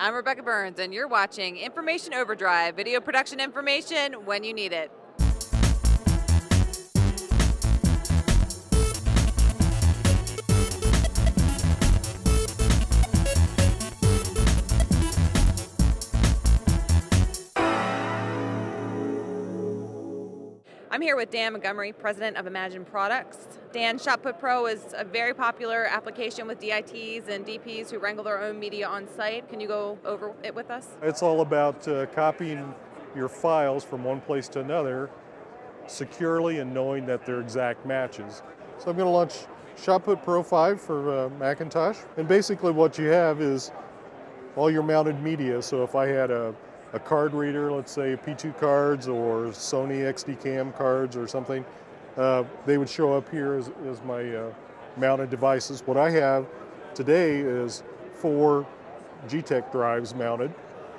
I'm Rebekah Burns, and you're watching Information Overdrive, video production information when you need it. I'm here with Dan Montgomery, president of Imagine Products. Dan, ShotPut Pro is a very popular application with DITs and DPs who wrangle their own media on site. Can you go over it with us? It's all about copying your files from one place to another securely and knowing that they're exact matches. So I'm going to launch ShotPut Pro 5 for Macintosh. And basically what you have is all your mounted media. So if I had a card reader, let's say P2 cards or Sony XDCAM cards or something, they would show up here as my mounted devices. What I have today is 4 G-Tech drives mounted,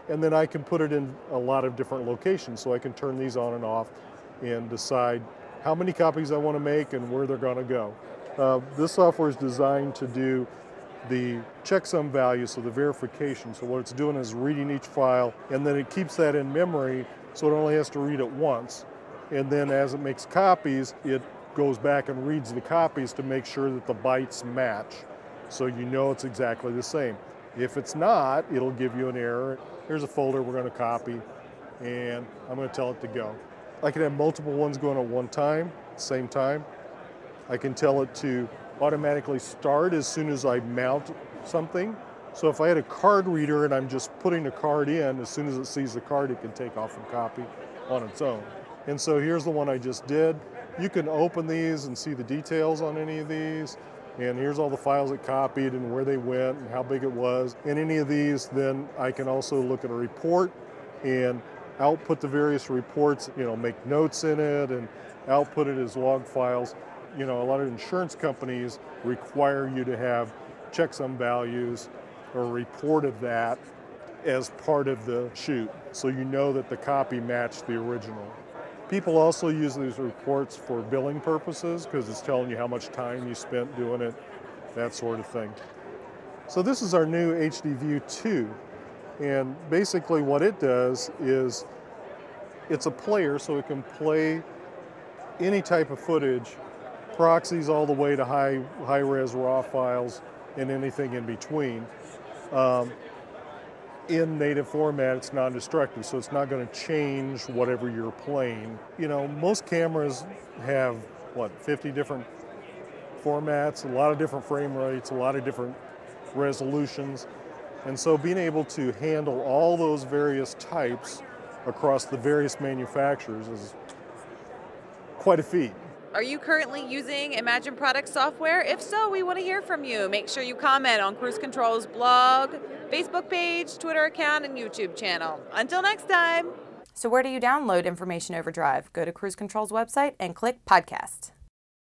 and then I can put it in a lot of different locations, so I can turn these on and off and decide how many copies I want to make and where they're going to go. This software is designed to do the checksum value, so the verification. So what it's doing is reading each file, and then it keeps that in memory, so it only has to read it once. And then as it makes copies, it goes back and reads the copies to make sure that the bytes match, so you know it's exactly the same. If it's not, it'll give you an error. Here's a folder we're going to copy, and I'm going to tell it to go. I can have multiple ones going at one time, same time. I can tell it to automatically start as soon as I mount something. So if I had a card reader and I'm just putting a card in, as soon as it sees the card, it can take off and copy on its own. And so here's the one I just did. You can open these and see the details on any of these. And here's all the files it copied and where they went and how big it was. In any of these, then I can also look at a report and output the various reports, make notes in it and output it as log files. A lot of insurance companies require you to have checksum values or a report of that as part of the shoot, so you know that the copy matched the original. People also use these reports for billing purposes because it's telling you how much time you spent doing it, that sort of thing. So this is our new HDVU 2, and basically what it does is it's a player, so it can play any type of footage, proxies all the way to high-res RAW files and anything in between. In native format, it's non-destructive, so it's not going to change whatever you're playing. Most cameras have, 50 different formats, a lot of different frame rates, a lot of different resolutions. And so being able to handle all those various types across the various manufacturers is quite a feat. Are you currently using Imagine Products software? If so, we want to hear from you. Make sure you comment on Cruise Control's blog, Facebook page, Twitter account, and YouTube channel. Until next time. So where do you download Information Overdrive? Go to Cruise Control's website and click Podcast.